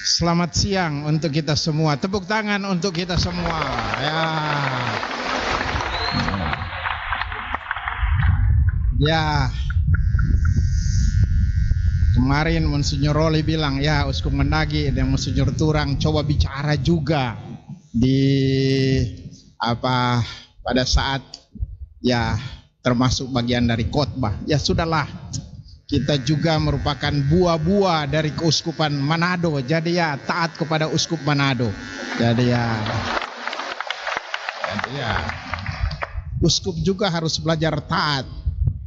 Selamat siang untuk kita semua. Tepuk tangan untuk kita semua. Ya. Kemarin Monsinyur Roli bilang, ya Uskup Mendagi dan Monsinyur Turang coba bicara juga pada saat ya termasuk bagian dari khotbah. Ya sudahlah. Kita juga merupakan buah-buah dari Keuskupan Manado. Jadi ya taat kepada Uskup Manado. Jadi ya uskup juga harus belajar taat.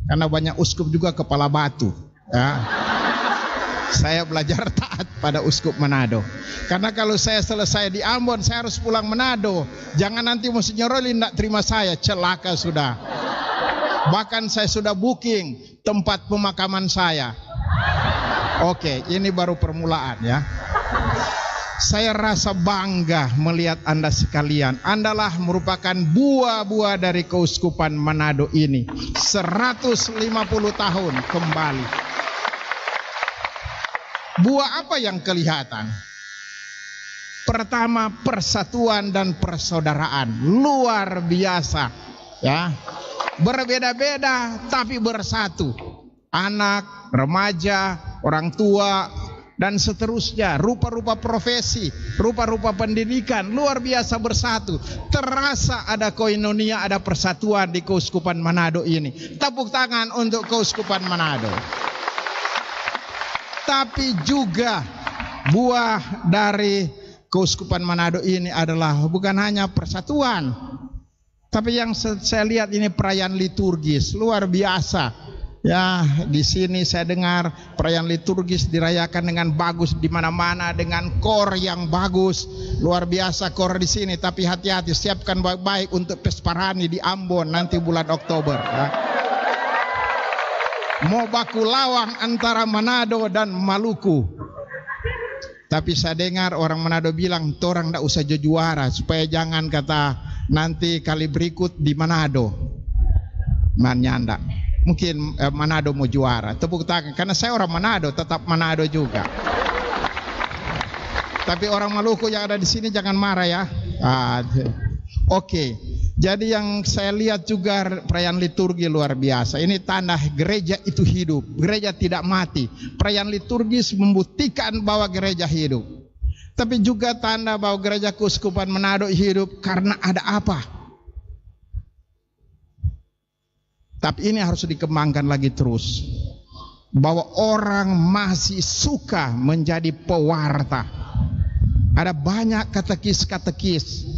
Karena banyak uskup juga kepala batu. Ya. Saya belajar taat pada Uskup Manado. Karena kalau saya selesai di Ambon, saya harus pulang Manado. Jangan nanti Monsinyur Roli tidak terima saya, celaka sudah. Bahkan saya sudah booking tempat pemakaman saya. Oke, ini baru permulaan ya. Saya rasa bangga melihat Anda sekalian. Andalah merupakan buah-buah dari Keuskupan Manado ini. 150 tahun kembali. Buah apa yang kelihatan? Pertama, persatuan dan persaudaraan. Luar biasa ya. Berbeda-beda tapi bersatu. Anak, remaja, orang tua dan seterusnya. Rupa-rupa profesi, rupa-rupa pendidikan luar biasa bersatu. Terasa ada koinonia, ada persatuan di Keuskupan Manado ini. Tepuk tangan untuk Keuskupan Manado. Tapi juga buah dari Keuskupan Manado ini adalah bukan hanya persatuan. Tapi yang saya lihat ini perayaan liturgis luar biasa. Ya, di sini saya dengar perayaan liturgis dirayakan dengan bagus di mana-mana dengan kor yang bagus. Luar biasa kor di sini, tapi hati-hati siapkan baik-baik untuk Pesparani di Ambon nanti bulan Oktober ya. Mau baku lawang antara Manado dan Maluku. Tapi saya dengar orang Manado bilang, "Torang tidak usah juara supaya jangan kata nanti kali berikut di Manado." Manyanda. Mungkin Manado mau juara. Tepuk tangan karena saya orang Manado, tetap Manado juga. Tapi orang Maluku yang ada di sini jangan marah ya. Oke. Jadi yang saya lihat juga perayaan liturgi luar biasa. Ini tanda gereja itu hidup. Gereja tidak mati. Perayaan liturgis membuktikan bahwa gereja hidup. Tapi juga tanda bahwa gereja Keuskupan Manado hidup karena ada apa? Tapi ini harus dikembangkan lagi terus. Bahwa orang masih suka menjadi pewarta. Ada banyak katekis-katekis.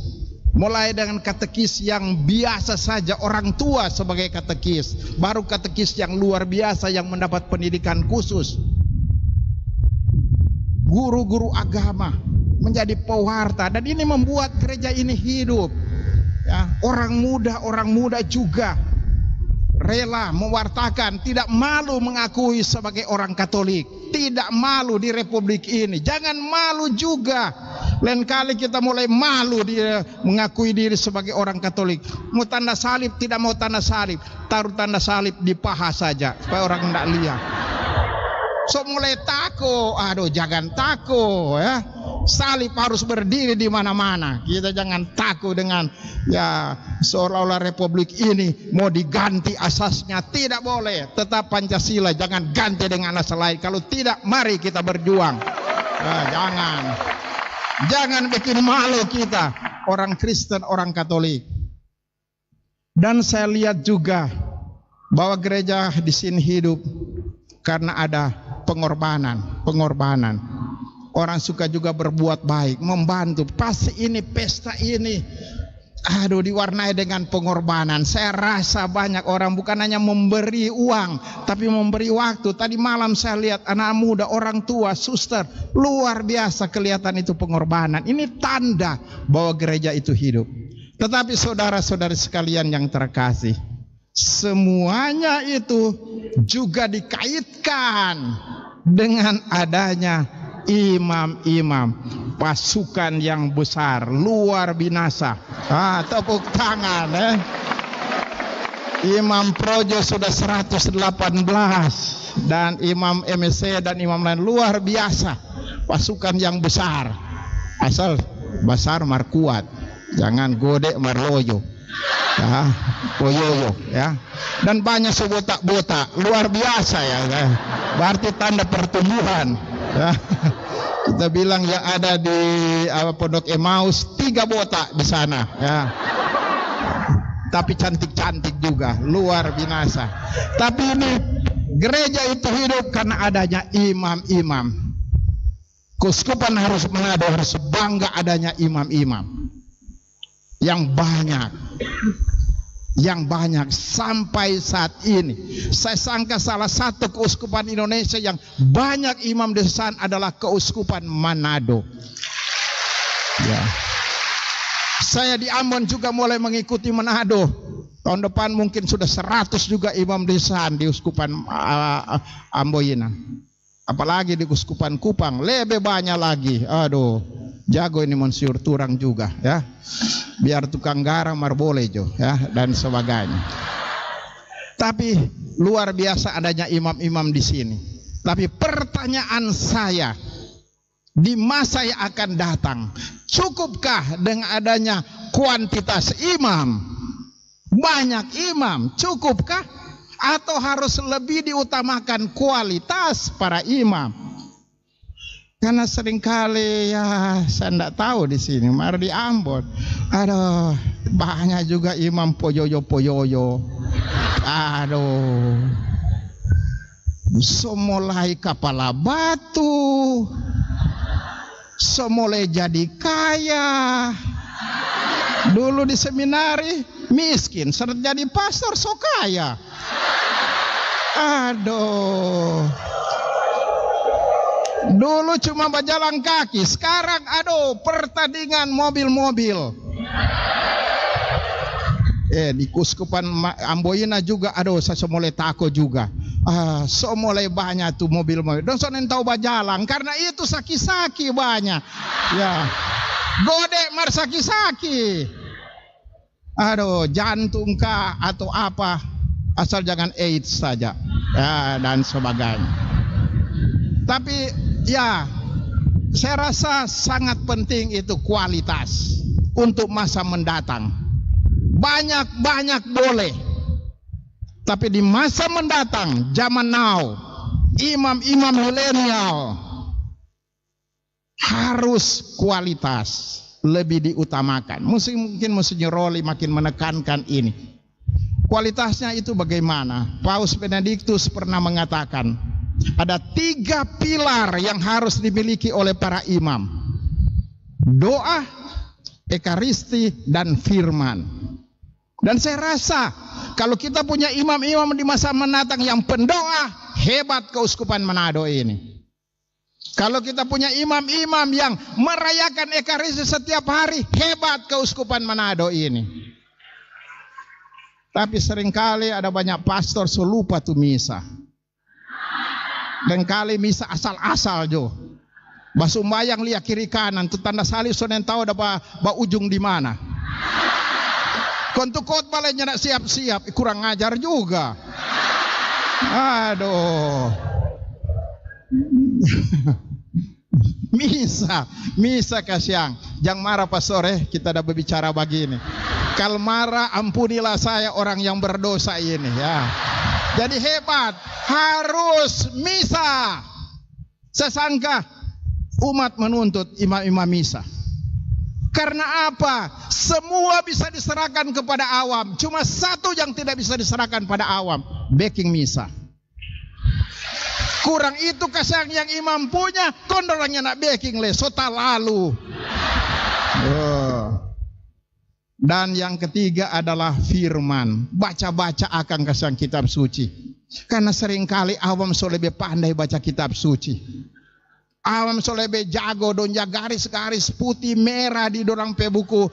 Mulai dengan katekis yang biasa saja, orang tua sebagai katekis. Baru katekis yang luar biasa yang mendapat pendidikan khusus. Guru-guru agama menjadi pewarta. Dan ini membuat gereja ini hidup ya. Orang muda juga rela mewartakan, tidak malu mengakui sebagai orang Katolik, tidak malu di Republik ini. Jangan malu juga. Lain kali kita mulai malu dia mengakui diri sebagai orang Katolik. Mau tanda salib, tidak mau tanda salib, taruh tanda salib di paha saja supaya orang tidak lihat. So mulai takut, aduh jangan takut ya. Salib harus berdiri di mana-mana. Kita jangan takut dengan ya seolah-olah Republik ini mau diganti asasnya. Tidak boleh. Tetap Pancasila, jangan ganti dengan asas lain. Kalau tidak, mari kita berjuang. Jangan bikin malu kita, orang Kristen, orang Katolik. Dan saya lihat juga bahwa gereja di sini hidup karena ada pengorbanan. Orang suka juga berbuat baik, membantu. Pasti ini pesta ini, diwarnai dengan pengorbanan. Saya rasa banyak orang bukan hanya memberi uang, tapi memberi waktu. Tadi malam saya lihat anak muda, orang tua, suster, luar biasa kelihatan itu pengorbanan. Ini tanda bahwa gereja itu hidup. Tetapi saudara-saudari sekalian yang terkasih, semuanya itu juga dikaitkan dengan adanya imam-imam, pasukan yang besar, luar binasa. Tepuk tangan. Imam Projo sudah 118 dan Imam MSC dan imam lain luar biasa, pasukan yang besar. Asal besar mar kuat, jangan gode marloyo. Poyoyo ya. Dan banyak sebotak-botak, luar biasa ya. Berarti tanda pertumbuhan. Ya. Kita bilang yang ada di Pondok Emmaus 3 botak di sana ya. Tapi cantik-cantik juga, luar biasa. Tapi ini gereja itu hidup karena adanya imam-imam. Keuskupan harus Manado harus bangga adanya imam-imam yang banyak sampai saat ini. Saya sangka salah satu keuskupan Indonesia yang banyak imam di sana adalah keuskupan Manado. Ya. Saya di Ambon juga mulai mengikuti Manado. Tahun depan mungkin sudah 100 juga imam di sana di uskupan Amboina. Apalagi di uskupan Kupang lebih banyak lagi. Aduh, jago ini Monsiur Turang juga ya. Biar tukang garam mar boleh jo ya dan sebagainya. Tapi luar biasa adanya imam-imam di sini. Tapi pertanyaan saya, di masa yang akan datang, cukupkah dengan adanya kuantitas imam? Banyak imam, cukupkah? Atau harus lebih diutamakan kualitas para imam? Karena seringkali ya saya tidak tahu di sini, mari di Ambon, aduh banyak juga imam poyoyo, aduh, semulai kepala batu, semulai jadi kaya, dulu di seminari miskin, seret jadi pastor so kaya, aduh. Dulu cuma berjalan kaki, sekarang aduh pertandingan mobil-mobil. Di Kuskupan Amboina juga aduh saya mulai takut juga. So mulai banyak tuh mobil-mobil. Dan saya tahu berjalan karena itu saki-saki banyak. Ya. Gode mar saki-saki. Aduh jantung kah atau apa, asal jangan AIDS saja. Ya, dan sebagainya. Tapi ya, saya rasa sangat penting itu kualitas untuk masa mendatang. Banyak-banyak boleh. Tapi di masa mendatang, zaman now, imam-imam milenial harus kualitas lebih diutamakan. Mungkin Monsinyur Roli makin menekankan ini. Kualitasnya itu bagaimana? Paus Benediktus pernah mengatakan, ada 3 pilar yang harus dimiliki oleh para imam: doa, ekaristi, dan firman. Dan saya rasa kalau kita punya imam-imam di masa mendatang yang pendoa, hebat keuskupan Manado ini. Kalau kita punya imam-imam yang merayakan ekaristi setiap hari, hebat keuskupan Manado ini. Tapi seringkali ada banyak pastor lupa tuh misa. Dan kali misa asal-asal jo. Basumbayang lihat kiri kanan, tu tanda salib sonen tahu ada ba ujung di mana. Kontu khotbah lainnya nak siap-siap, kurang ngajar juga. Aduh. Misa kasiang. Jangan marah pastor kita ada berbicara begini. Kalau marah ampunilah saya orang yang berdosa ini ya. Jadi hebat, harus misa. Saya sangka umat menuntut imam-imam misa. Karena apa? Semua bisa diserahkan kepada awam. Cuma satu yang tidak bisa diserahkan pada awam, backing misa. Kurang itu kasang yang imam punya, kondorangnya nak backing le, sota lalu. Dan yang ketiga adalah firman. Baca-baca akan kasang kitab suci. Karena seringkali awam so lebih pandai baca kitab suci. Awam solebe jago donja garis-garis putih merah di dorang pe buku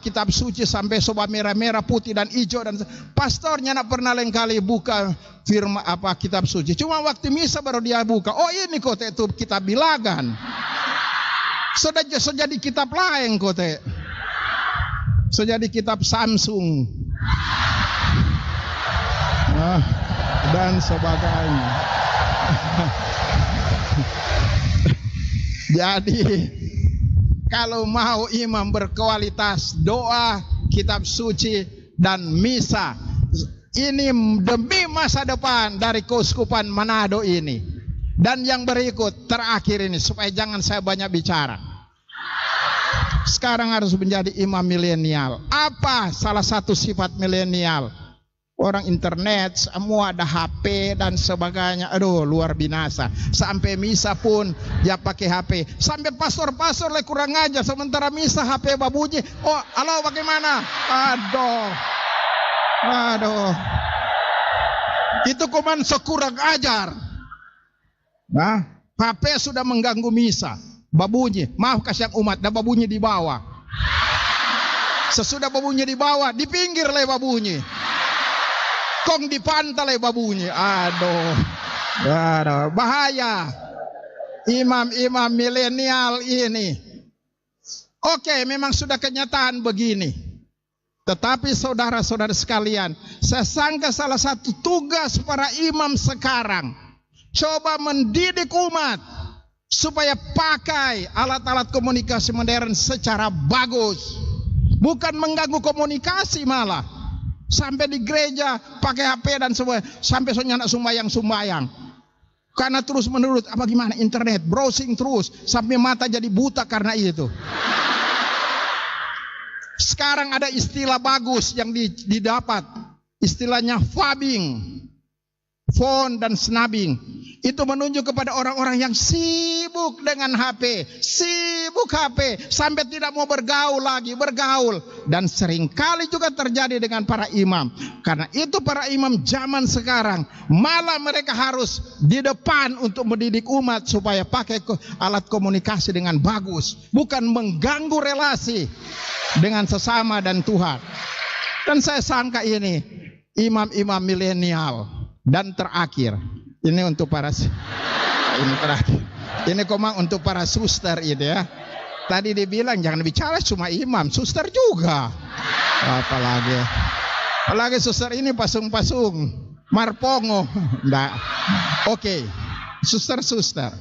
kitab suci sampai soba merah-merah putih dan hijau, dan pastornya nak pernah lain kali buka firman kitab suci. Cuma waktu misa baru dia buka. Oh ini kote itu kitab bilangan. Sudah jadi kitab lain kote. Sudah jadi kitab Samsung. Dan sebagainya. Jadi kalau mau imam berkualitas, doa, kitab suci, dan misa, ini demi masa depan dari Keuskupan Manado ini. Dan yang berikut terakhir ini, supaya jangan saya banyak bicara. Sekarang harus menjadi imam milenial. Apa salah satu sifat milenial? Orang internet, semua ada HP dan sebagainya. Aduh, luar binasa. Sampai misa pun dia pakai HP. Sampai pastor-pastor kurang ajar. Sementara misa HP babunyi. Oh, halo bagaimana? Aduh. Itu kuman sekurang ajar. Nah, HP sudah mengganggu misa. Babunyi. Maaf kasihan umat. Dan babunyi di bawah. Sesudah babunyi di bawah, di pinggir le babunyi. Kong di pantai babunyi. Aduh, bahaya imam-imam milenial ini. Oke, memang sudah kenyataan begini. Tetapi saudara-saudara sekalian, saya sangka salah satu tugas para imam sekarang coba mendidik umat supaya pakai alat-alat komunikasi modern secara bagus, bukan mengganggu komunikasi malah. Sampai di gereja pakai HP dan semua, sampai soalnya anak sumbayang. Karena terus menerus gimana internet, browsing terus sampai mata jadi buta karena itu. Sekarang ada istilah bagus yang didapat, istilahnya fabbing, phone dan snubbing. Itu menunjuk kepada orang-orang yang sibuk dengan HP, sampai tidak mau bergaul. Dan seringkali juga terjadi dengan para imam. Karena itu para imam zaman sekarang, malah mereka harus di depan untuk mendidik umat supaya pakai alat komunikasi dengan bagus, bukan mengganggu relasi dengan sesama dan Tuhan. Dan saya sangka ini imam-imam milenial. Dan terakhir, ini untuk para untuk para suster itu ya. Tadi dibilang jangan bicara cuma imam, suster juga. Apalagi suster ini pasung-pasung, marpongo. Enggak. Oke. Suster.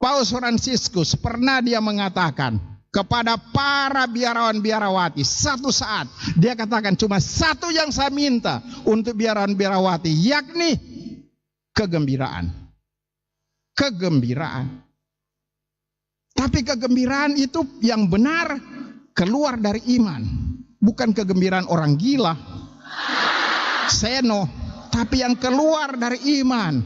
Paus Fransiskus pernah dia mengatakan kepada para biarawan-biarawati, satu saat dia katakan cuma satu yang saya minta untuk biarawan-biarawati, yakni kegembiraan. Tapi kegembiraan itu yang benar keluar dari iman, bukan kegembiraan orang gila, seno, tapi yang keluar dari iman.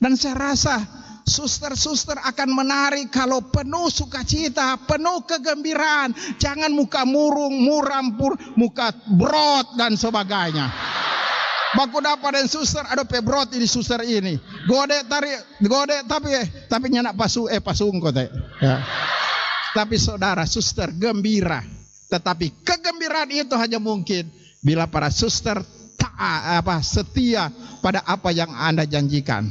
Dan saya rasa suster-suster akan menarik kalau penuh sukacita, penuh kegembiraan. Jangan muka murung, muram, muka brot dan sebagainya. Baku dapat dan suster, aduh pebrot ini suster ini. Gode tapi nyanak pasung kote. Ya. Tapi saudara suster gembira. Tetapi kegembiraan itu hanya mungkin bila para suster setia pada apa yang Anda janjikan.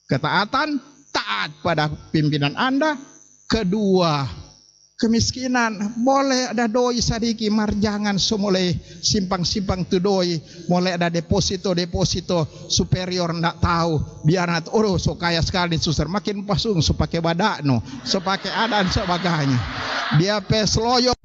Ketaatan, taat pada pimpinan Anda. Kedua, kemiskinan, boleh ada doi sadiki marjangan semulai simpang-simpang tu doi, mulai ada deposito superior ndak tahu, biar nanti so kaya sekali suster, makin pasung so pakai badakno, so pakai adan sebagainya. Dia pesloyo